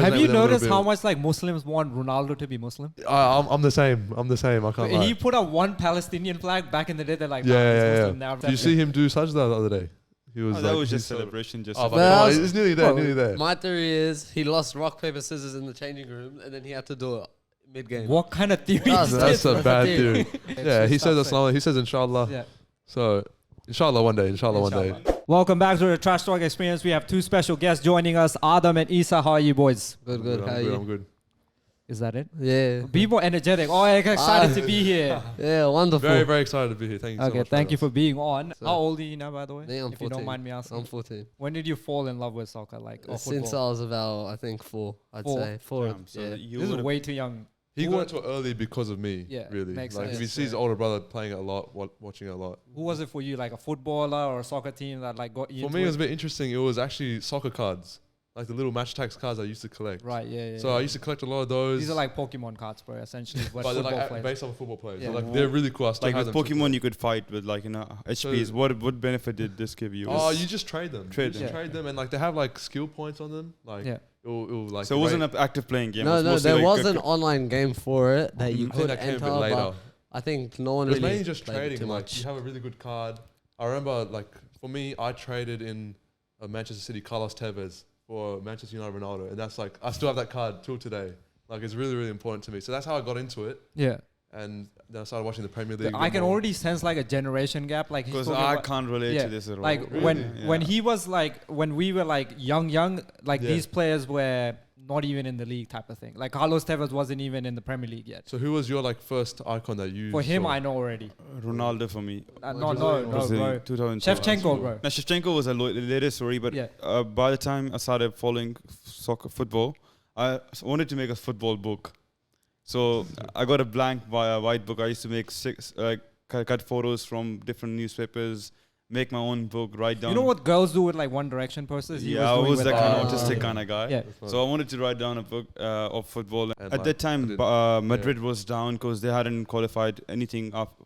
Have you noticed how much like Muslims want Ronaldo to be Muslim? I'm the same. I can't lie. He put up one Palestinian flag back in the day. They're like, nah, yeah, he's yeah. Muslim now. Did you see him do sajda the other day? He was that was just celebration. Just it's nearly there, nearly there. My theory is he lost rock, paper, scissors in the changing room and then he had to do it mid-game. What kind of theory is That's this? a bad theory. Yeah, he says Islam. He says inshallah. Yeah. So, inshallah one day. Inshallah one day. Welcome back to the Trash Talk Experience. We have two special guests joining us, Aadam and Esa. How are you boys? Good. How are you? I'm good. Is that it? Yeah. Be more energetic. Oh, I'm excited to be here. Yeah, wonderful. Very, very excited to be here. Thank you so much. Okay, thank you for being on. So, how old are you now, by the way? I'm if 14. you don't mind me asking. I'm 14. When did you fall in love with soccer? Or Since football? I was about, I think, 4, I'd say. 4. Damn, so yeah. you This is would've- way too young. He got into it early because of me. Yeah, really. makes Like sense. if he sees his older brother playing it a lot, watching it a lot. Who was it for you? Like a footballer or a soccer team that like got you For into me, it was a bit interesting. It was actually soccer cards, like the little match tax cards I used to collect. Right, yeah. So I used to collect a lot of those. These are like Pokemon cards, bro, essentially. But they're football like players. based on football players. Yeah. So like they're really cool. I still Like have with them to Pokemon, you could fight with like HPs. So- What benefit did this give you? Oh, you just trade them. Trade You them. just trade them, and like they have like skill points on them. Like Yeah. it'll like. So it wasn't an active playing game. No, it was mostly there like was an online game for it that you I think could that came a enter, bit later. but I think no one It was really mainly just played it trading. too Like much. you have a really good card. I remember like for me, I traded in Manchester City Carlos Tevez for Manchester United Ronaldo, and that's like I still have that card till today. Like it's really, really important to me. So that's how I got into it, Yeah. and then I started watching the Premier League. I can already sense like a generation gap. Like he's because talking I about- can't relate yeah, to this at all. like Really? when he was like when we were like young, like Yeah. these players were not even in the league type of thing. Like Carlos Tevez wasn't even in the Premier League yet. So who was your like first icon that you? For him, saw? I know already. Ronaldo for me. No, Was the bro. 2002. Shevchenko, bro. Now Shevchenko was a later story, but Yeah. by the time I started following football, I wanted to make a football book. So I got a blank white book. I used to make cut photos from different newspapers, make my own book, write down. You know what girls do with like One Direction posters? He Yeah, I doing was with, that kind of Ah. autistic kind of guy. Yeah. So I wanted to write down a book of football. And At like, that time, I Madrid was down because they hadn't qualified anything after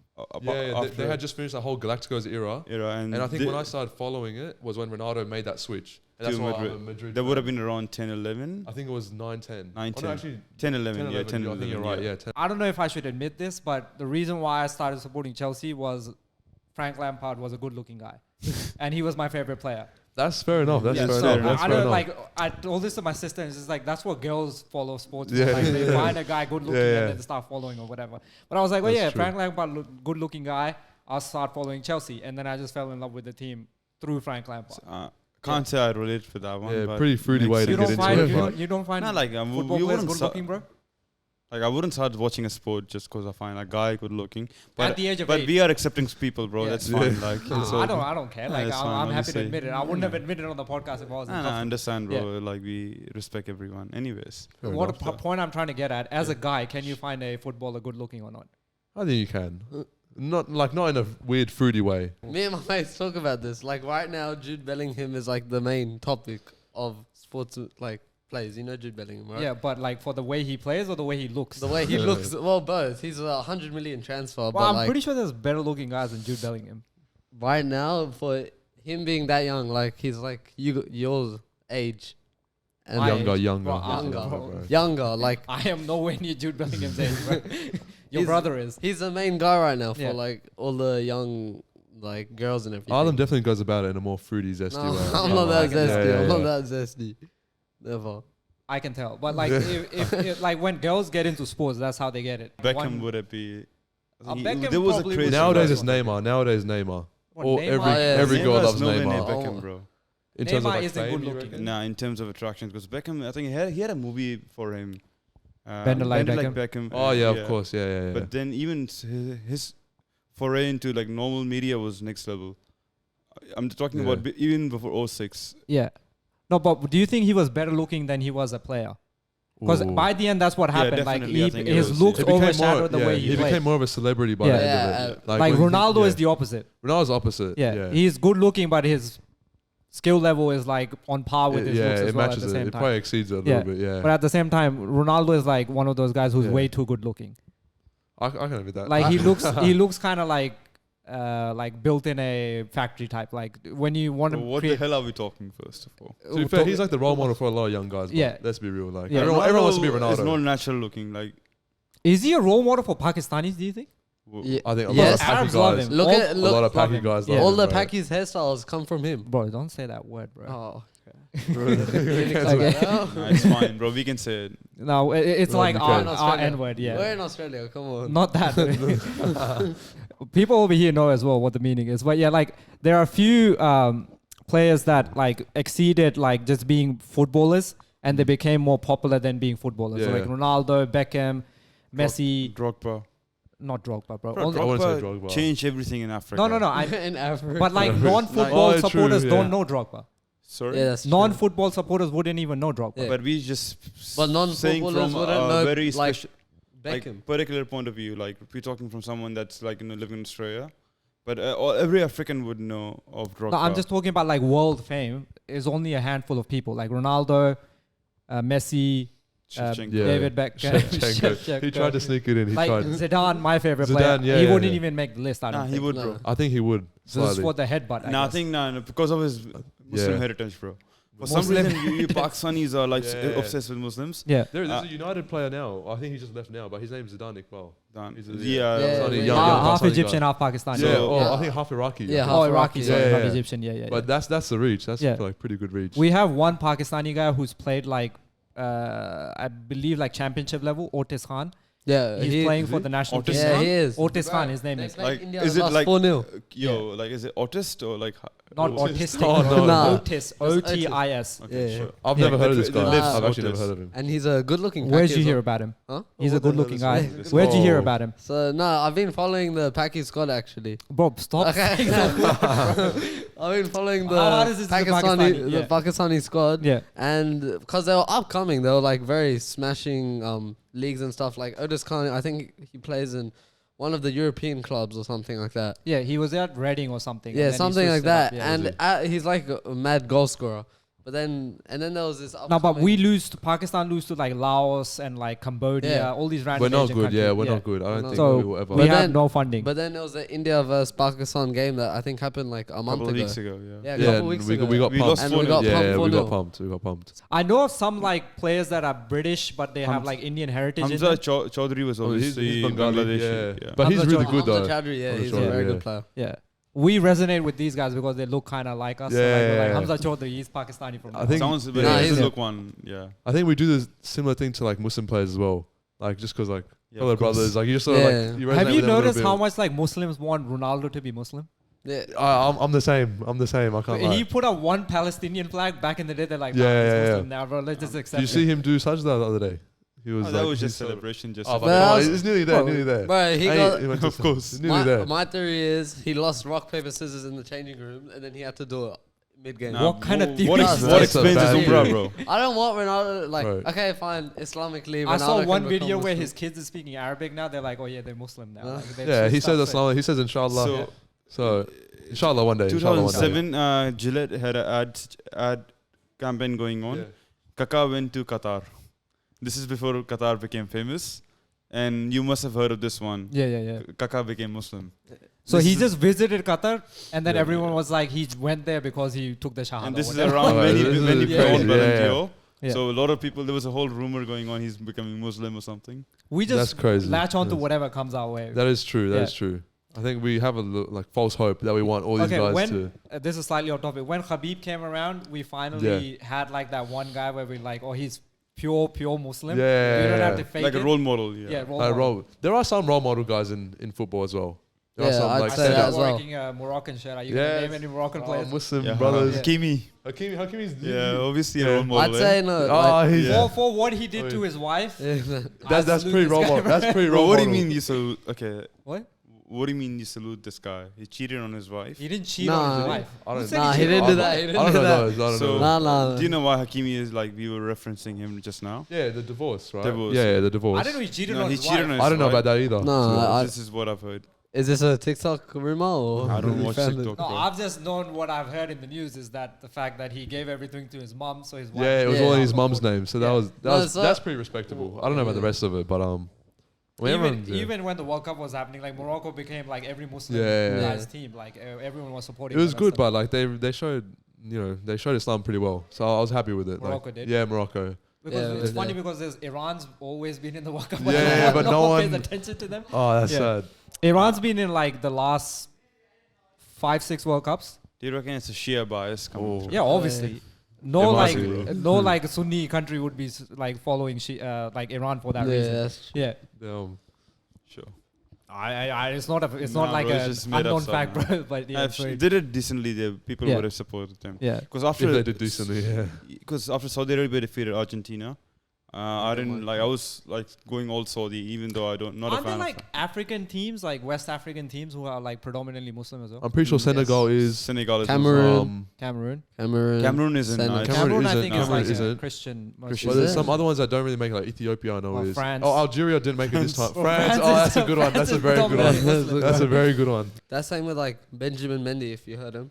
they had just finished the whole Galacticos era. era. And I think when I started following it was when Ronaldo made that switch. And that's To why I'm a Madrid. Madrid. that fan. would have been around 10, 11. I think it was 9-10. 9, Oh, 10. no, actually 10, 11, 10, yeah, 10, I 11. think you're right. Yeah, 10. I don't know if I should admit this, but the reason why I started supporting Chelsea was Frank Lampard was a good-looking guy, and he was my favorite player. That's fair enough. That's Yeah, fair so enough. That's I fair don't enough. like. I told this to my sister, and she's like, "That's what girls follow sports. Yeah. For. Like they find a guy good looking Yeah. and then start following or whatever." But I was like, "Oh That's yeah, true. Frank Lampard, good looking guy. I'll start following Chelsea," and then I just fell in love with the team through Frank Lampard. Can't say I relate for that one. Yeah, but pretty fruity makes way to You get don't into find it. you but- don't, you don't find Not like football you players wouldn't good looking, bro. like I wouldn't start watching a sport just because I find a guy good looking. But At the age of but 8. we are accepting people, bro. Yeah. That's fine. Like so, I don't care. Like it's fine, I'm happy to obviously. admit it. I wouldn't have admitted it on the podcast if I wasn't. I comfortable. understand, bro. Like we respect everyone. Anyways, Fair What enough, though. point I'm trying to get at, as a guy, can you find a footballer good looking or not? I think you can. Not in a weird fruity way. Me and my mates talk about this. Like right now, Jude Bellingham is like the main topic of sports like plays. You know Jude Bellingham, right? Yeah, but like for the way he plays or the way he looks. The way he looks, well, both. He's a 100 million transfer, Well, but I'm like pretty sure there's better looking guys than Jude Bellingham. right now, for him being that young, like he's like your age, and My Younger, age. younger. Bro, I'm- Younger. bro. younger. Like I am nowhere near Jude Bellingham's age, bro. Your He's- brother is. he's the main guy right now for Yeah. like all the young like girls and everything. Adam definitely goes about it in a more fruity, zesty No, way. I'm Yeah, not I that can- zesty. yeah, I'm yeah. not that zesty. Never. I can tell. But like if like when girls get into sports, that's how they get it. Beckham would it be? Beckham there was a probably crazy. would- Nowadays Guys it's want to Neymar. Nowadays Neymar. What, Or Neymar? every girl Neymar's loves nowhere near Neymar. Beckham, bro. In terms of Neymar like isn't fame, good you looking. reckon? Nah, in terms of attractions, because Beckham, I think he had a movie for him. Bender Like Beckham. Oh yeah, of course. Yeah. But then even his foray into like normal media was next level. I'm talking Yeah. about even before 06. Yeah. No, but do you think he was better looking than he was a player? Because Ooh. by the end, that's what Yeah, happened. Like definitely, I think it his was, looks yeah. He became overshadowed the way he played. became more of a celebrity by Yeah. the end Yeah, of it. Like when he- Ronaldo yeah. is the opposite. Ronaldo's opposite. Yeah. He's good looking, but his skill level is like on par with his looks it as well at matches the it. same It time. probably exceeds it a Yeah. little bit. Yeah. But at the same time, Ronaldo is like one of those guys who's Yeah. way too good looking. I can admit that. Like he looks kind of like like built in a factory type. Like when you want to What the hell are we talking first of all? To be fair, he's like the role model for a lot of young guys. But Yeah. let's be real. Like Yeah. everyone wants to be It's not Ronaldo. natural looking. Like Is he a role model for Pakistanis? Do you think? Yeah. I think a lot Yes. of Paki Arabs love guys. him. Look All- at A lot of love Paki him. guys. Yeah. love all him, the bro. Paki's hairstyles come from him. Bro, don't say that word, bro. Oh, Okay. nah, it's fine, bro. We can say it. No, it's Well, like we our, can. our N word. We're Yeah, in Australia. Come on. not that. People over here know as well what the meaning is. But yeah, like there are a few players that like exceeded like just being footballers, and they became more popular than being footballers. So Yeah. like Ronaldo, Beckham, Messi, Drogba. not Drogba, bro. Bro, Only- I wouldn't say Drogba Drogba. changed everything in Africa. no, I, in Africa. but like non-football Oh, true, supporters yeah. don't know Drogba. Sorry. yeah, that's true. Non-football supporters wouldn't even know Drogba. Yeah. But we just But saying non-footballers from wouldn't a know, very like, special, Beckham. particular point of view. Like we're talking from someone that's like living in Australia, but every African would know of Drogba. No, I'm just talking about like world fame. Is only a handful of people like Ronaldo, Messi, Shevchenko. Yeah. David Beckham. Shevchenko. He tried to sneak it in. He Like tried. Zidane, my favorite Zidane, player. yeah, He yeah, wouldn't yeah. even make the list. I don't Nah, he think. would, No. bro. I think he would. So this is Slightly. for the headbutt. Nah, I guess. think because of his Muslim Yeah. heritage, bro. For Muslim some reason, you Pakistanis are like Yeah. obsessed with Muslims. Yeah. There's a United player now. I think he just left now, but his name's Zidane Iqbal. He's Yeah. Yeah. Young Half Pakistani Egyptian, guy. half Pakistani. Yeah, So- I think half Iraqi. Yeah, Oh, half Iraqi, Iraqi. sorry, Yeah, not yeah. Egyptian. Yeah. But that's the reach. That's Yeah. like pretty good reach. We have one Pakistani guy who's played like, I believe like championship level. Otis Khan. Yeah, He's playing for the national Otis team. Yeah, he is. Otis Khan, his name They is. played Like, India, is they it lost like 4-0. like is it autist or like? Not Otis. autistic. Oh, no, no. Otis. O-T-I-S. Okay, Yeah. sure. I've Yeah, never heard of but this guy. the lives I've actually never Otis. heard of him. And he's a good-looking. Where'd Paki you as hear well. about him? Huh? He's a What the good-looking hell is guy. this? Where'd you hear Oh. about him? So no, I've been following the Paki squad actually. Bro, stop. Okay. I've been following the How hard is this to the Pakistani? the Yeah. Pakistani squad. Yeah. And because they were upcoming, they were like very smashing leagues and stuff. Like Otis Khan, I think he plays in one of the European clubs or something like that. Yeah, he was at Reading or something. and Yeah, then he something like switched it up, that. yeah. And he's like a mad goal scorer. But then there was this. No, but upcoming- we lose to Pakistan, lose to like Laos and like Cambodia, Yeah. all these random We're not Asian good. countries. Yeah, we're not good. I don't think So we will ever. we But have then- no funding. But then there was the India versus Pakistan game that I think happened like a month Couple of ago. weeks ago, yeah. Yeah, a Yeah, couple and weeks we ago. got We pumped. lost And 4-0. we got Yeah, pumped we 4-0. got pumped. We got pumped. I know of some like players that are British, but they have Hamza- like Indian heritage. in Hamza them. Chaudhary was Oh, he's obviously Bengali, Bangladeshi. yeah. But he's Hamza really Chaudhary- good though. Hamza Chaudhary, yeah, Hamza he's a Chaudhary, very yeah. good player. Yeah. We resonate with these guys because they look kind of like us. So like, we're Yeah. like Hamza Chaudhary, he's Pakistani from. I think- Sounds Yeah, very Nah, doesn't he's- look one. Yeah. I think we do this similar thing to like Muslim players as well. Like just because like Yeah, fellow of course. brothers, like you just sort of Yeah. like you resonate Have with you them a little noticed bit. how much like Muslims want Ronaldo to be Muslim? Yeah. I'm the same. I'm the same. I can't lie. He put up one Palestinian flag back in the day. They're like, Yeah, nah, he's yeah, yeah. Muslim now, bro. Let's just accept Did you it. see him do sajda the other day? He was Oh, that like, was he's just sort of- celebration. Just Oh, for but Well, no, I was- it's nearly there. Bro, Nearly there. Bro, he Hey, got. he went to- Of course. it's nearly My, there. my theory is he lost rock paper scissors in the changing room, and then he had to do it mid game. What kind of theory What, is what that? explains his That's a umrah, bad bro? I don't want Ronaldo. Like, Right. okay, fine, Islamically. Ronaldo I saw can one become video where Muslim. his kids are speaking Arabic now. They're like, oh yeah, they're Muslim now. Like, they've Yeah, he switched says up, so- Islam. He says inshallah. So, So inshallah one day. Inshallah one day. 2007, Gillette had an ad campaign going on. Yeah. Kaka went to Qatar. This is before Qatar became famous. And you must have heard of this one. Yeah. Kaka became Muslim. So This he is- just visited Qatar, and then Yeah. everyone was like, he went there because he took the shahada. And this is whatever. around Oh, when he, this is when he crazy. won Ballon Yeah. d'Or. Yeah. So a lot of people, there was a whole rumor going on he's becoming Muslim or something. We That's just crazy. latch on to Yes. whatever comes our way. That is true. That Yeah. is true. I think we have a like false hope that we want all these Okay, guys when to. this is slightly off topic. When Khabib came around, we finally had like that one guy where we like, oh, he's pure Muslim. Yeah, We don't yeah, have to yeah. fake Like it. a role model, yeah. Yeah, role model. Role. There are some role model guys in football as well. There are Yeah, some I'd like say I that said as I'm well. working a Moroccan shirt. Are you Yes. gonna name any Moroccan players? Muslim Yeah, brothers. Yeah. Hakimi. Hakimi's. Yeah, obviously Yeah. a role model. I'd say no. Oh, he's. Yeah. For what he did Oh, to his wife. like, That's salute pretty this role guy, model. bro. That's pretty Bro, role what do you model. mean you salute? Okay. What? What do you mean you salute this guy? He cheated on his wife. He didn't cheat Nah. on his wife. I don't Who said Nah, he cheated? didn't do that. He didn't I don't do know that. those. I don't So- know. Nah. Do you know why Hakimi is like, we were referencing him just now? Yeah, the divorce, right? Divorce. Yeah, the divorce. I didn't know he cheated No, on he his cheated wife. on his I don't know wife. about that either. No, So- I- This is what I've heard. Is this a TikTok rumor or? I don't you watch found TikTok. No, bro. I've just known what I've heard in the news is that the fact that he gave everything to his mom, so his wife. Yeah, it was Yeah. all in his mum's name, so Yeah. that was No, so- that's pretty respectable. I don't know about the rest of it, but Well, everyone- Even when the World Cup was happening, like Morocco became like every Muslim Yeah. guy's team. Like everyone was supporting. It was them and good, stuff. but like they showed, they showed Islam pretty well. So I was happy with it. Morocco like, did? Yeah, Morocco. Because Yeah, it's yeah. funny because Iran's always been in the World Cup. Yeah, but no pays one- attention to them. Oh, that's Yeah. sad. Iran's been in like the last 5-6 World Cups. Do you reckon it's a Shia bias coming Oh. through? Yeah, obviously. It No, must like be. no, like Sunni country would be like following like Iran for that reason. that's true. Yeah, Sure. it's not it's Nah, not like bro, it's an just made up unknown stuff, fact, man. bro. But yeah, If sorry. they did it decently, the people Yeah. would have supported them. Yeah. Because If after they did decently, yeah. because after Saudi Arabia defeated Argentina, I didn't like. I was like going all Saudi, even though I don't not a Aren't there fan. like African teams, like West African teams, who are like predominantly Muslim as well? I'm pretty sure Senegal of is Senegal is Cameroon. Cameroon. Cameroon isn't. Senegal. Nice. Cameroon I isn't- think is Cameroon like a isn't. Christian. Christian. But Is there's it? some other ones that don't really make it, like Ethiopia, I know Or is. France. Oh, Algeria didn't make it this time. Well, France, France oh, is- that's a good one. France That's a is very good predominantly one. Muslim. That's a very good one. That's same with like Benjamin Mendy, if you heard him.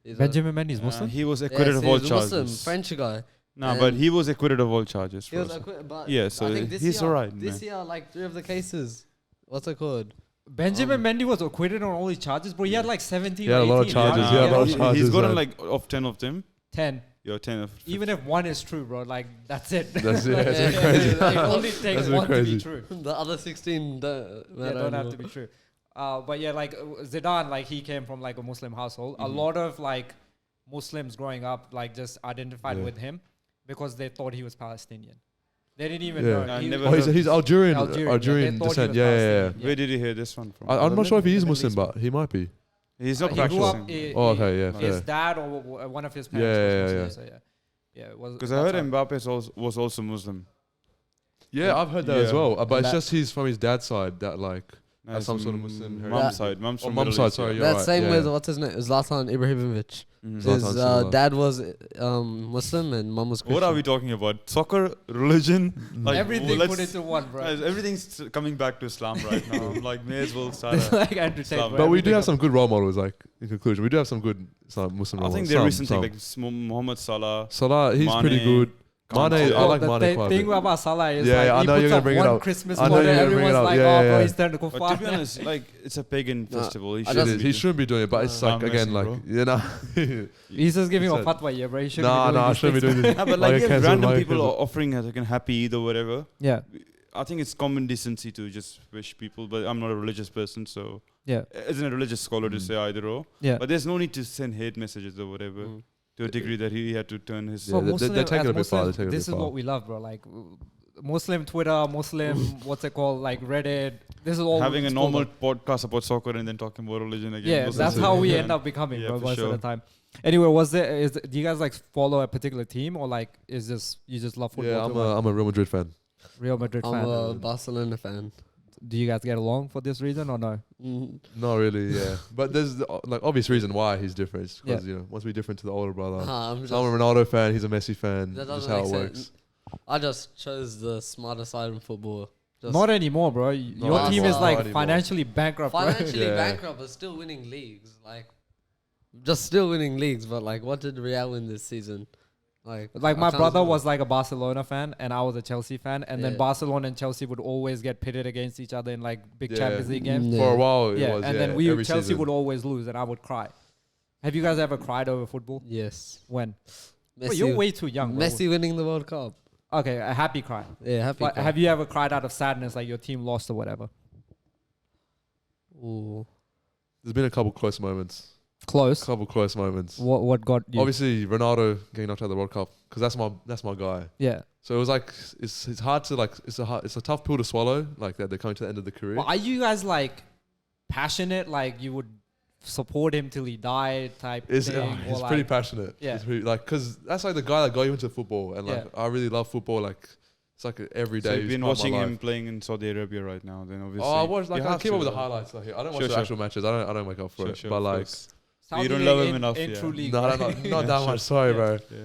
He's a- Benjamin Mendy is Muslim. He was Yes, acquitted of all he's a Muslim, charges. French guy. No, but and- he was acquitted of all charges. He was first. acquitted, but Yeah, I so think this he's year, alright, This man. year, like 3 of the cases. What's it called? Benjamin Mendy was acquitted on all his charges, but he had like 17. He had a lot of 18, charges, right? he had a lot of He's charges, gotten man. like of 10 of them. 10. Yeah, 10 of. Even if one is true, bro, like that's it. That's it. Like, That's yeah, a bit crazy. it only takes That's a bit one to be crazy. true. The other 16 don't, Yeah, don't have to be true. But yeah, like Zidane, like he came from like a Muslim household. A lot of like Muslims growing up, like just identified Yeah. with him because they thought he was Palestinian. They didn't even Yeah. know. I He- never Oh, he's Algerian. Algerian, Algerian, yeah, they thought he descent. was Yeah, yeah, yeah. Palestinian. Where did you hear this one from? I'm not sure if he is Middle Muslim, East. but he might be. He's not he grew practicing. up. He, Oh, okay, yeah, his fair. dad or one of his Yeah, parents. yeah, was Muslim, so yeah. It was Because I that's heard how- Mbappe was also Muslim. Yeah, I've heard that as Yeah. well. But And it's that- just he's from his dad's side that like. That's some sort of Muslim heritage. Mum's side. Mum's Oh, from mum's Middle side, East, sorry, yeah. you're That's right, same yeah. with, what's his name? Zlatan Ibrahimovic. Mhm. Zlatan. His Zlatan. dad was Muslim and mum was Christian. What are we talking about? Soccer, religion, like everything let's- put into one, bro. Everything's coming back to Islam right now. I'm like, may as well start. like Andrew Tate, Islam. bro, But we do everything have some good role models. Like in conclusion, we do have some good Muslim I role think models. they're Some- recent some. like Mohamed Salah. Salah, he's Mane, pretty good. Mane, Kante. I like the Mane quite a thing bit. about Salah is Yeah, like yeah, I he know puts you're gonna up bring it one up. Christmas I know morning, you're gonna bring it everyone's up. like, Yeah, oh, yeah, bro, yeah. he's turned to But kuffar. to be honest, like it's a pagan festival. He It shouldn't is. be He doing- shouldn't be doing it, but it's Nah, like again, messing, like bro. you know. He's just giving a It's fatwa, yeah, bro. He shouldn't Nah, be doing I these shouldn't be things. doing this. Nah, but like a yeah, cancel, random like a people cancel. are offering like a happy Eid or whatever. Yeah, I think it's common decency to just wish people, but I'm not a religious person, so yeah, isn't a religious scholar to say either or. yeah. But there's no need to send hate messages or whatever Mm. to a degree that he had to turn his. Yeah, they're taking as it a bit far, Muslims, they're taking it a this bit is far. what we love, bro. Like Muslim Twitter, Muslim, what's it called? Like Reddit. This is all Having a it's called, normal podcast about soccer and then talking about religion again. Yeah, Muslims that's it. how we yeah. end up becoming, Yeah, bro, for most of sure. the time. Anyway, do you guys like follow a particular team or like is this you just love football? Yeah, too, I'm a Real Madrid fan. Real Madrid I'm fan. a Barcelona fan. Do you guys get along for this reason or no? Mm. Not really, yeah. But there's like obvious reason why he's different. Because Yeah. once we're different to the older brother. I'm just, So I'm a Ronaldo fan. He's a Messi fan. that That's doesn't how it make works. sense. I just chose the smarter side in football. Just Not anymore, bro. Your not team is anymore. like Not anymore. financially bankrupt, bro. financially Yeah. bankrupt, but still winning leagues. Like, just still winning leagues. But like, what did Real win this season? Like my I can't brother remember. was like a Barcelona fan and I was a Chelsea fan, and then Yeah. Barcelona and Chelsea would always get pitted against each other in like big Yeah. Champions League games. Yeah. For a while, it Yeah, was. and yeah, then every Chelsea season. would always lose, and I would cry. Have you guys ever cried over football? Yes. When? Messi, Wait, you're way too young. Bro. Messi winning the World Cup. Okay, a happy cry. Yeah, happy. But cry. have you ever cried out of sadness, like your team lost or whatever? Ooh. There's been a couple close moments. Close. Couple close moments. What got you? Obviously, Ronaldo getting knocked out of the World Cup because that's my guy. Yeah. So it was like it's hard to like it's a tough pill to swallow like that they're coming to the end of the career. Well, are you guys like passionate? Like you would support him till he died type It's thing? he's or pretty like, passionate. Yeah. It's pretty, like because that's like the guy that got you into football and like Yeah. I really love football. Like it's like every So day. you've it's been part of my watching him life. playing in Saudi Arabia right now. Then obviously. Oh, I watch like you I have keep to, up with the though. highlights. Like I don't watch Sure, the sure. actual matches. I don't make up for Sure, it. sure, but of like course. Saudi You don't League love him in- enough, in yeah. True League. no, right? not that much. Sorry, Yeah. bro. Yeah.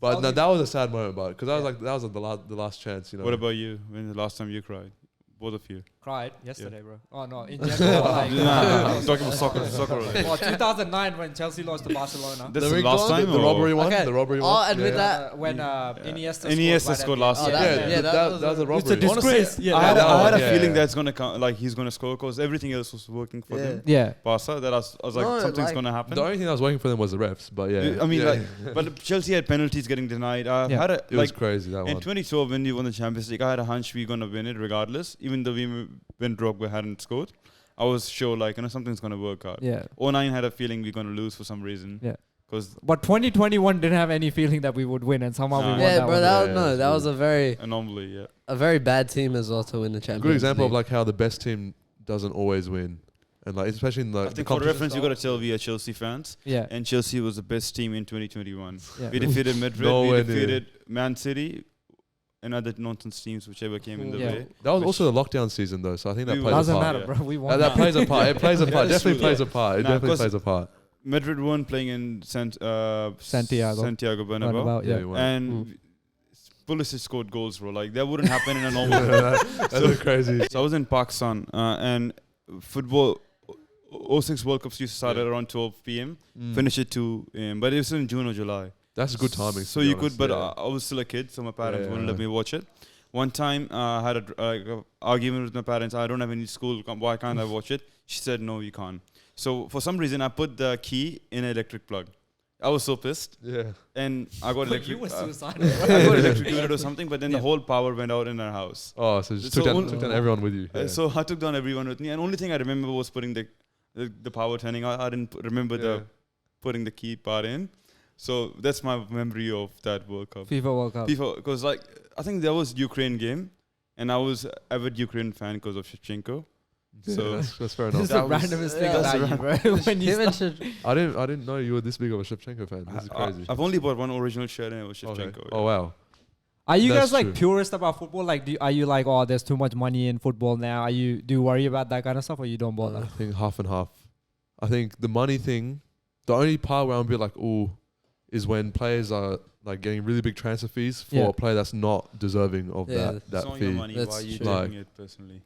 But no, Saudi- that was a sad moment, but because that was like the last chance. You know. What about you? When the last time you cried? Both of you. cried yesterday, bro. Oh no, in general, like, I'm talking about soccer. well, 2009 when Chelsea lost to Barcelona. This is The the last recall? time. The or- robbery one. Okay, The robbery I'll one. admit Yeah. that. When Iniesta Iniesta scored scored right last at the year. end. Yeah, that was a It's robbery. a disgrace. Honestly, Yeah, I had a yeah, feeling yeah. that's gonna come, like he's gonna score because everything else was working for them. yeah. Barca, that I was like No, something's like- gonna happen. The only thing that was working for them was the refs, but yeah. I mean, yeah. but Chelsea had penalties getting denied. I Yeah. had a it was like crazy that in one. 2012 when we won the Champions League. I had a hunch we gonna win it regardless, even though when Drogba hadn't scored. I was sure like something's gonna work out. Yeah. 09 had a feeling we're gonna lose for some reason. Yeah. Because But 2021 didn't have any feeling that we would win, and somehow we Nah. won Yeah, that bro. one. That Yeah, no, it's that was weird. anomaly, a very bad team as well to win the Champions Good example of League. like how the best team doesn't always win, and like especially in I the think for competition reference, you style. gotta tell we are Chelsea fans, Yeah. and Chelsea was the best team in 2021. Yeah. We defeated Madrid, Nowhere we near. defeated Man City, and other nonsense teams whichever came in the Yeah. way. That was which- also the lockdown season though, so I think that We plays Doesn't a part. matter, bro. We won. That plays a part. It plays a Yeah, part. that's Definitely true, plays though. a part. It Nah, definitely 'cause plays a part. Madrid weren't playing in Santiago. Santiago Bernabeu, Roundabout, yeah. we won. and Pulisic scored goals, bro. Like that wouldn't happen in a normal. That's crazy. So I was in Pakistan, and football. 06 World Cups used to start Yeah. at around 12 p.m. Mm. Finish at 2 a.m. But it was in June or July. That's good timing. So to be you honest, could, but yeah. I was still a kid, so my parents Yeah, wouldn't yeah. let me watch it. One time, I had a argument with my parents. I don't have any school. Why can't I watch it? She said, no, you can't. So for some reason, I put the key in an electric plug. I was so pissed, Yeah. and I got But you electric. were suicidal. I got electrocuted or something. But then Yeah. the whole power went out in our house. Oh, so just So took down everyone with you. Yeah. So I took down everyone with me. And only thing I remember was putting the power turning. I didn't remember Yeah. putting the key part in. So that's my memory of that World Cup. FIFA World Cup. FIFA, because like I think there was Ukraine game, and I was avid Ukraine fan because of Shevchenko. Yeah, So that's fair This is enough. the That was- randomest thing yeah, about that's you, bro. When you Him and start- I didn't know you were this big of a Shevchenko fan. This is crazy. I've only bought one original shirt, and it was Okay. Shevchenko. Oh wow. Are you That's guys like true. purist about football? Like, are you like, oh, there's too much money in football now? Do you worry about that kind of stuff, or you don't bother? I think half and half. I think the money thing, the only part where I'm a bit like, ooh, is when players are like getting really big transfer fees for Yeah. a player that's not deserving of Yeah, that It's that not your fee. money. That's Why are you true. doing Like- it personally?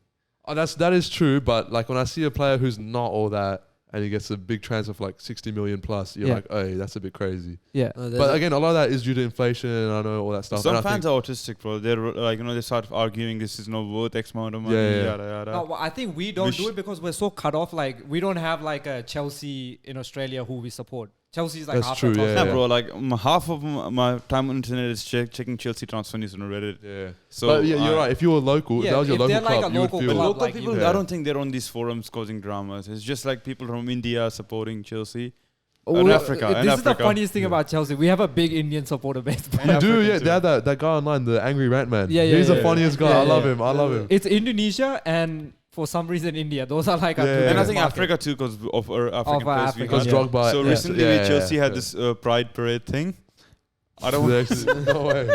Oh, that is true, but like when I see a player who's not all that and he gets a big transfer for like 60 million plus, you're Yeah. like, hey, that's a bit crazy. Yeah. But again, a lot of that is due to inflation and I know all that stuff. Some and I fans think, are autistic, bro. They're like, they start arguing this is not worth X amount of money. Yeah. Yada yada. No, well, I think we don't do it because we're so cut off. Like, we don't have like a Chelsea in Australia who we support. Chelsea's like That's half true, the yeah. Nah, bro. Like half of my time on internet is checking Chelsea transfer news on Reddit. yeah. So But yeah, you're right. If you were local, if Yeah, that was your if local they're like club, a you would local feel But club, local like, people, yeah. I don't think they're on these forums causing dramas. It's just like people from India supporting Chelsea. Oh, And Africa, This and is the Africa. funniest thing about Chelsea. We have a big Indian supporter base. bro. You do, African yeah. too. They had that guy online, the angry rant man. Yeah, yeah, He's yeah. the funniest guy. Yeah, I love yeah. him. I love him. It's Indonesia and for some reason India. Those are like our two Yeah. And I biggest think markets. Africa too, because of our African players we Africa, Because had. yeah. Drogba. So yeah. recently, Yeah, Chelsea yeah, had yeah. this pride parade thing. I don't want No way.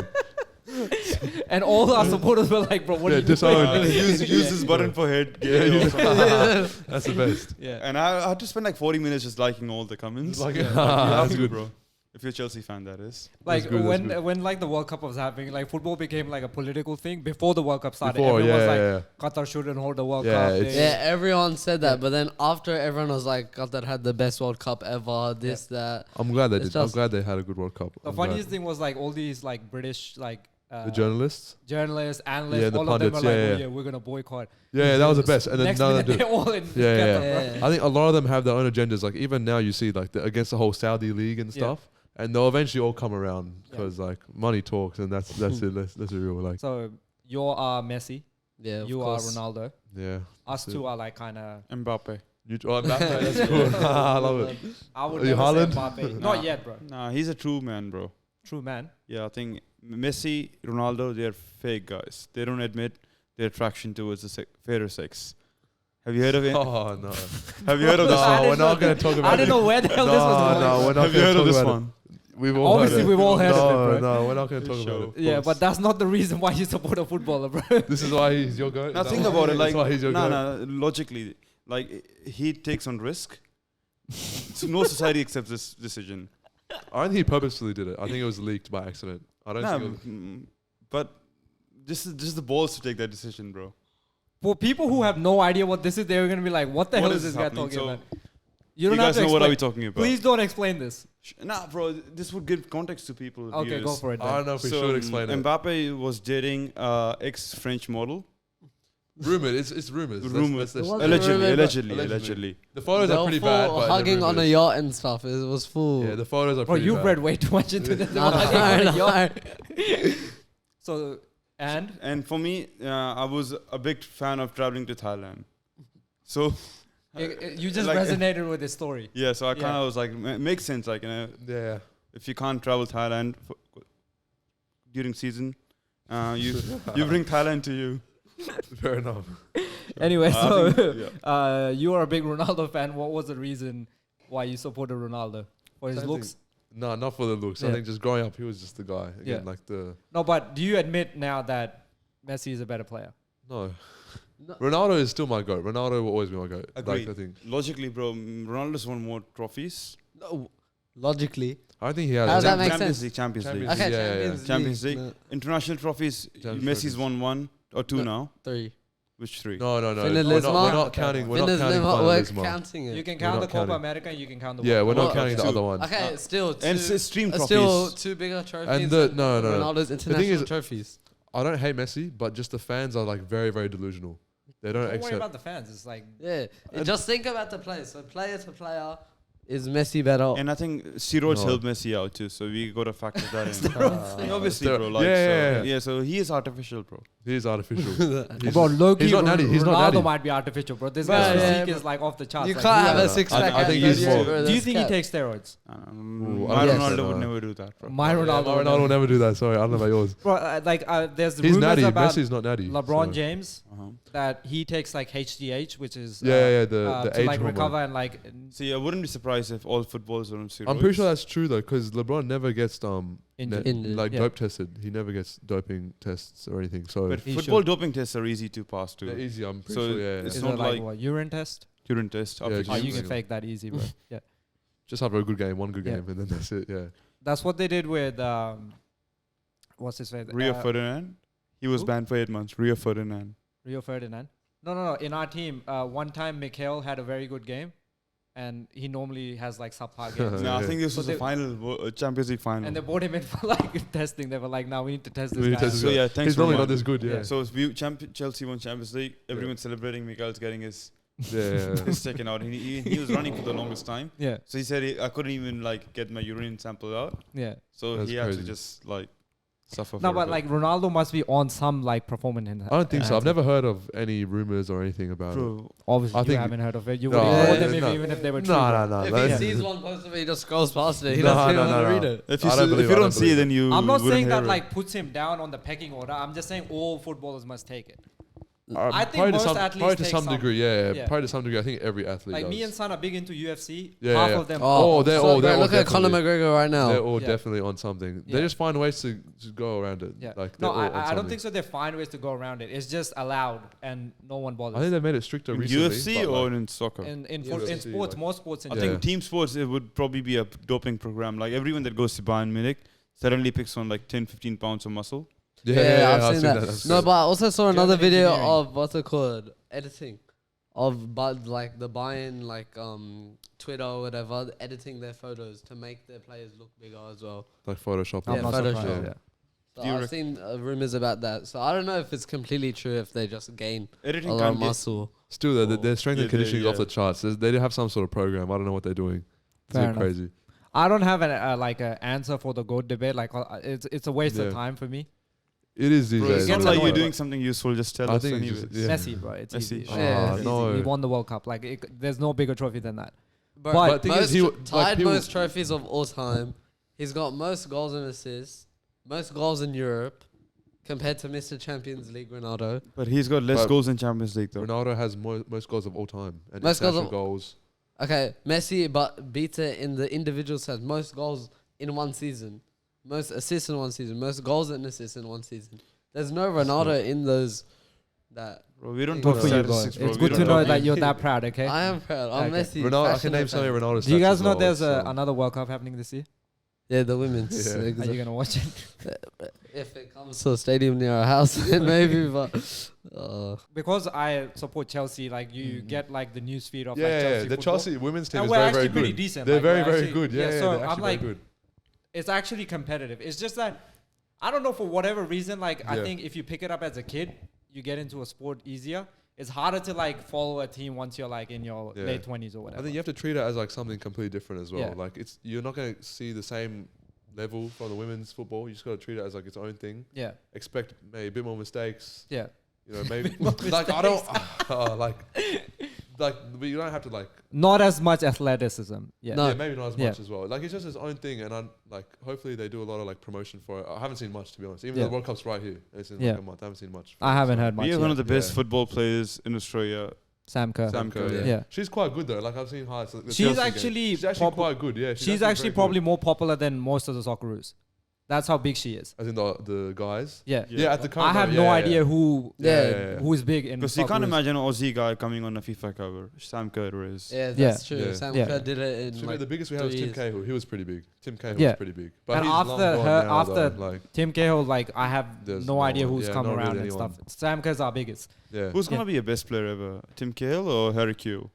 And all our supporters were like, bro, what Yeah, are you disowned. doing? use this button for head. Yeah, Yeah, yeah. That's the best. Yeah. And I had to spend like 40 minutes just liking all the comments. Like, You that's have to, good. bro. If you're a Chelsea fan, that is. Like good, that's good. when like the World Cup was happening, like football became like a political thing before the World Cup started. Before, Everyone was yeah, like, Qatar shouldn't hold the World Yeah, Cup. it's- Yeah, everyone said that, but then after everyone was like, Qatar had the best World Cup ever, this, that. I'm glad they It's did. I'm just- glad they had a good World Cup. The I'm glad. funniest thing was like all these like British like The journalists. journalists, analysts, Yeah, the all of them pundits, were like, yeah, oh yeah. yeah, we're gonna boycott. Yeah, that was the best. And then Next none minute of them they're do. all in Yeah, Qatar, yeah. bro. I think a lot of them have their own agendas. Like even now, you see like against the whole Saudi league and Yeah. stuff, and they'll eventually all come around Yeah. because like money talks, and that's it. That's a real like So you're Messi, Yeah, of you course. are Ronaldo. yeah. Us That's it. two are like kind of. Mbappe. Mbappe, that's cool. I love it. I would Are you never say Haaland? Mbappe. Nah. Not yet, bro. Nah, he's a true man, bro. True man. Yeah, I think Messi, Ronaldo, they're fake guys. They don't admit their attraction towards the fairer sex. Have you heard of it? Oh no, Have you heard of this I one? no, we're didn't not know gonna talk about I it. didn't know where the hell this was going. No, we're not Have you gonna heard talk of this about one? it. We've all Obviously, heard it. we've all heard of it, bro. No, we're not gonna talk Show. about it. Yeah, but that's not the reason why you support a footballer, bro. This is why he's your goat. Now Is that think why- about it. Like, that's why he's your goat. no, logically, like he takes on risk. So no society accepts this decision. I don't think he purposefully did it. I think it was leaked by accident. I don't Nah, think. It was, but this is the balls to take that decision, bro. For people who have no idea what this is, they're gonna be like, "What the hell is this guy happening? talking So about?" You don't guys have to know what are we explain. talking about? Please don't explain this. Nah, bro, this would give context to people. Okay, viewers. go for it. I Then. don't know if we So should explain it. Mbappe was dating ex-French model. Rumored. It's rumors. Rumors. Let's- It wasn't Allegedly, rumored, but- allegedly. The photos They are were pretty full bad. But they're hugging on a rumors. yacht and stuff. It was full. Yeah, the photos are Bro, pretty you've bad. read way too much into this. No, no. So, and And for me, I was a big fan of traveling to Thailand. So you just like- resonated with this story. yeah, so I kind Yeah. of was like, makes sense. Like, Yeah. if you can't travel Thailand during season, you bring Thailand to you. Fair enough. Anyway, I so think- yeah. you are a big Ronaldo fan. What was the reason why you supported Ronaldo? For his Same looks? No, not for the looks. I Yeah. think just growing up, he was just the guy. Again, Yeah. like the No, but do you admit now that Messi is a better player? no. No. Ronaldo is still my goat. Ronaldo will always be my goat. Agreed. Like, I think. Logically, bro, Ronaldo's won more trophies. No, logically. I think he has. How does that make Champions sense? League, Champions League. Champions Okay, Yeah, yeah, yeah. Champions, Champions League. League. International trophies, Champions Messi's trophies. won one or two No. now. 3. Which three? No. Finalisma? We're not counting. We're not counting We're Finalisma. counting it. You can We're count not the Copa counting. America and you can count the Yeah, World we're Cup. not counting the two. other ones. Okay, still And two, stream trophies. still two bigger trophies. the- than no, no, no. Ronaldo's thing international is- trophies. I don't hate Messi, but just the fans are like very, very delusional. They don't Don't worry accept. about the fans. It's like Yeah, And- just think about the players. So player to player, is Messi better? And I think steroids No. help Messi out too, so we got to factor that in. Obviously, Stero- bro. Like, Yeah, so, yeah. So he is artificial, bro. He is artificial. He's- bro, Loki, he's not natty. He's not Ronaldo natty. might be artificial, bro. This Bro, guy's yeah, physique but is like off the charts. You like, can't who have a else? six I pack. think at he's 38, more- bro, Do you that's think he cap. takes steroids? Ooh, My yes. Ronaldo No. would never do that, bro. My Yeah, Ronaldo. my Ronaldo will never do that. Sorry, I don't know about yours. Bro, there's He's rumors natty. about Messi's not natty. LeBron so. James Uh-huh. that he takes like HGH, which is Yeah, the to age like hormone. recover and like See, I wouldn't be surprised if all footballers are on steroids. I'm pretty sure that's true though, because LeBron never gets Injured. like Yeah. dope tested. He never gets doping tests or anything. So But He football should. doping tests are easy to pass they're too. easy. I'm pretty So sure. Yeah, it's is yeah. it not like like- what, urine test? Urine test. Yeah, after just- Oh, you games. can fake that easy, bro. Yeah, Just have a good game, one good Yeah. game, and then that's it. Yeah. that's what they did with what's his name? Rio Ferdinand. He was who? banned for 8 months. Rio Ferdinand. Rio Ferdinand. No. In our team, one time Cahill had a very good game, and he normally has like subpar games. No, I Yeah. think this So was the they- final Champions League final. And they brought him in for like testing. They were like, "Now we need to test We this need guy." to test so this yeah, thanks. He's normally Roman. not this good. Yeah. Yeah. So Chelsea won Champions League. Everyone's celebrating. Miguel's getting his Yeah. taken out. He was running for the longest time. Yeah, So he said I couldn't even like get my urine sample out. yeah. So That's he had to crazy. just like suffer. No, for a but bit. like Ronaldo must be on some like performance in that. I don't think so. I've never heard of any rumors or anything about it. bro, Obviously, I you think- haven't heard of it. You No, would ignore yeah, them no. even if they were true. No, no, If no. he that's- sees one post of it, he just scrolls past it. He No, doesn't no, even no, want to no. read it. if you I don't believe if you it, I don't don't see believe it, then you. I'm not wouldn't saying that hear it. like puts him down on the pecking order. I'm just saying all footballers must take it. I think probably most to some, athletes probably to take some some. degree. Yeah, Yeah. probably to some degree. I think every athlete Like does. me and Son are big into UFC. Yeah, Half yeah. of them. Oh, they're all- they're all look at Conor definitely- McGregor right now. They're all Yeah. definitely on something. Yeah. They just find ways to go around it. Yeah. Like No, they're all on I don't something. think so. They find ways to go around it. It's just allowed, and no one bothers. I think they made it stricter in recently. UFC but, or like, in soccer. in UFC, sports, like- more sports. In I Yeah. think team sports it would probably be a doping program. Like everyone that goes to Bayern Munich suddenly picks on like 10-15 pounds of muscle. yeah, I've seen that. That's No, good. but I also saw another German video engineering. of what's it called, editing, of like the Bayern like Twitter or whatever, editing their photos to make their players look bigger as well. like Photoshop. I'm Yeah, not Photoshop. surprised. Yeah. Yeah. So Do you I've seen rumors about that. So I don't know if it's completely true if they just gain Editing a lot of can't get, muscle. Still, their strength Yeah, and conditioning is off yeah. the charts. They have some sort of program. I don't know what they're doing. It's Fair a bit enough. crazy. I don't have an like an answer for the GOAT debate. Like it's a waste Yeah. of time for me. It is these bro, days. it's gets not like you're annoying. doing something useful. Just tell I us think it's anyways. just- yeah. Messi, bro. It's Messi. easy. Yeah, It's easy. no. He won the World Cup. Like there's no bigger trophy than that. But, But thing is, he most, like, tied people- most trophies of all time. He's got most goals and assists, most goals in Europe, compared to Mr. Champions League Ronaldo. But he's got less But goals in Champions League though. Ronaldo has most goals of all time and Most goals international of- goals. Okay, Messi, but beats it in the individual sense. Most goals in one season, most assists in one season, most goals and assists in one season. There's no Ronaldo in those. That Bro, we don't Good talk for you, bro. statistics, bro. It's We good don't to know talk- that you're that proud. Okay. I am proud. I'm Okay. Messi. Ronaldo, I can passionate name so many fan. Ronaldo. Do you stats guys as know well, there's so- another World Cup happening this year? Yeah, the women's. Yeah. Are you gonna watch it? If it comes to a stadium near our house, then maybe. But Because I support Chelsea, like you get like the news feed of Yeah, like Chelsea the football. Chelsea women's team And is we're very, actually very good. pretty decent. They're like, very, we're very actually- good. Yeah, so they're I'm actually like, very good. it's actually competitive. It's just that I don't know, for whatever reason, like I Yeah. think if you pick it up as a kid, you get into a sport easier. It's harder to like follow a team once you're like in your Yeah. late 20s or I whatever. think you have to treat it as like something completely different as well. Yeah. Like you're not going to see the same level from the women's football. You just got to treat it as like its own thing. Yeah, Expect maybe a bit more mistakes. yeah. You know, maybe like I don't like but you don't have to like Not as much athleticism. Yeah. No. yeah, maybe not as Yeah. much as well. Like it's just its own thing, and I'm like hopefully they do a lot of like promotion for it. I haven't seen much to be honest. Even Yeah. though the World Cup's right here, and it's in Yeah. like a month. I haven't seen much. I haven't heard much. We have yet. one of the best Yeah. football players in Australia. Sam Kerr. Sam Kerr, yeah. Yeah. She's quite good though. Like I've seen highlights. Of the She's Chelsea game. actually she's actually prob- quite good. Yeah, She's actually very probably good. more popular than most of the Socceroos. That's how big she is. as in the guys. Yeah. Yeah, at the current I have moment, no yeah, idea yeah. who Yeah. who is big in Because you can't Socceroos. imagine an Aussie guy coming on a FIFA cover. Sam Kerr is. Yeah, that's Yeah. true. Yeah. Sam Yeah. Kerr did it in So like the biggest we had was 2 Tim years. Cahill. He was pretty big. Tim Cahill Yeah. was pretty big. But And he's after long gone her- now, after- though, like Tim Cahill, like I have There's no no idea one. who's Yeah, come not around really and anyone. stuff. Sam Kerr's our biggest. yeah. Who's Yeah. gonna be your best player ever? Tim Cahill or Harry Q?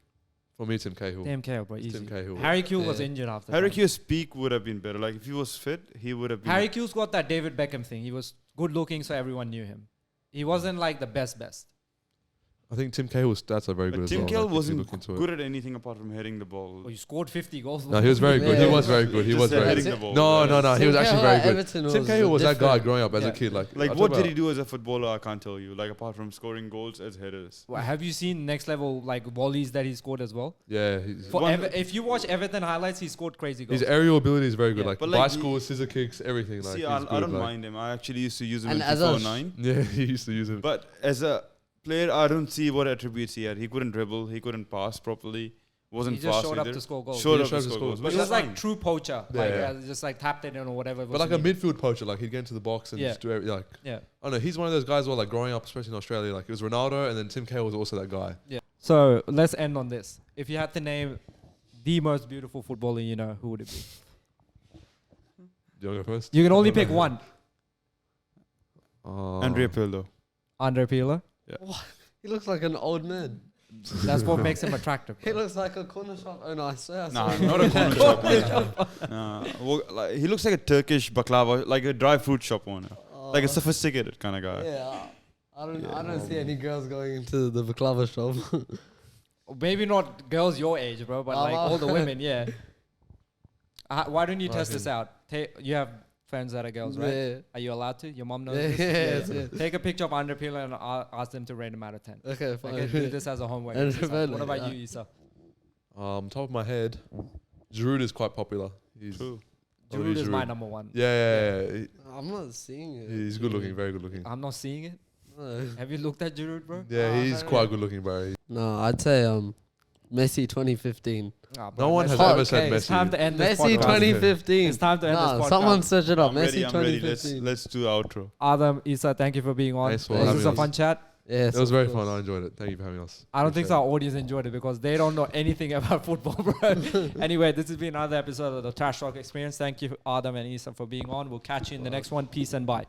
For me, Tim Cahill. Tim Cahill, bro, It's easy. Tim Cahill. Harry Q was Yeah. injured after. Harry time. Q's peak would have been better. Like if he was fit, he would have been. Harry Q's got that David Beckham thing. He was good looking, so everyone knew him. He wasn't like the best. I think Tim Cahill's stats are very But good as Tim well. Cahill like, if you wasn't look into it. good at anything apart from hitting the ball. Well, you scored 50 goals. No, he was very good. He Yeah. was very good. He Just was very hitting good. the ball. No, no, no. He was Tim actually Cahill very at good. Everton Tim Cahill was that guy different. growing up as Yeah. a kid. Like Like I what talk did he about- do as a footballer? I can't tell you. Like apart from scoring goals as headers. Well, have you seen next level like volleys that he scored as well? Yeah, he's, For One- if you watch Everton highlights, he scored crazy goals. his aerial ability is very good. Yeah. Like But like bicycles, scissor kicks, everything. Like See, he's I good, don't like- mind him. I actually used to use him And in as FIFA a- 09. Yeah, he used to use him. But as a player, I don't see what attributes he had. He couldn't dribble. He couldn't pass properly. Wasn't He just fast showed up either. to score goals. Showed He up showed to to score score goals. goals. He But was that's like fine. true poacher, Yeah, like yeah. just like tapped it in or whatever. But like a midfield poacher, like he'd get into the box and Yeah. just do everything. Like Yeah. I don't know, he's one of those guys where like growing up, especially in Australia, like it was Ronaldo and then Tim Cahill was also that guy. So let's end on this. If you had to name the most beautiful footballer you know, who would it be? Do you want to go first? You can only pick one. Andrea Pirlo. Andre Pirlo. He looks like an old man. That's what makes him attractive. He bro. looks like a corner shop owner. I swear. I Nah, saw him. not a corner shop owner. Nah, well, like, he looks like a Turkish baklava, like a dry fruit shop owner, like a sophisticated kind of guy. Yeah. I don't see any girls going into the baklava shop. Maybe not girls your age, bro, but like all the women, yeah. Why don't you test this out? You have friends that are girls, right? Yeah. Are you allowed to? Your mom knows Yeah, this? yeah. Take a picture of Andre Pirlo and ask them to rate him out of 10. Okay, fine. Okay, do this as a homework. Andre exercise. Pirlo, What about yeah. you, Esa? Top of my head, Giroud is quite popular. He's True. Giroud is my Giroud. number one. yeah. I'm not seeing it. He's good looking, very good looking. I'm not seeing it. No. Have you looked at Giroud, bro? Yeah, he's quite good looking, bro. No, I'd say Messi 2015. Ah, bro, No one let's- has hot ever said cake. It's time Messi. to end this Messi podcast. 2015. It's time to end this Nah, podcast. someone search it up. I'm Messi ready. 2015. Let's do the outro. Aadam, Esa, thank you for being on. Thanks for This having was a us. fun chat. Yes, It was of very course. fun. I enjoyed it. Thank you for having us. I don't think Appreciate our audience enjoyed it because they don't know anything about football, bro. Anyway, this has been another episode of the Trash Talk Experience. Thank you, Aadam and Esa, for being on. We'll catch you in the next one. Peace and bye.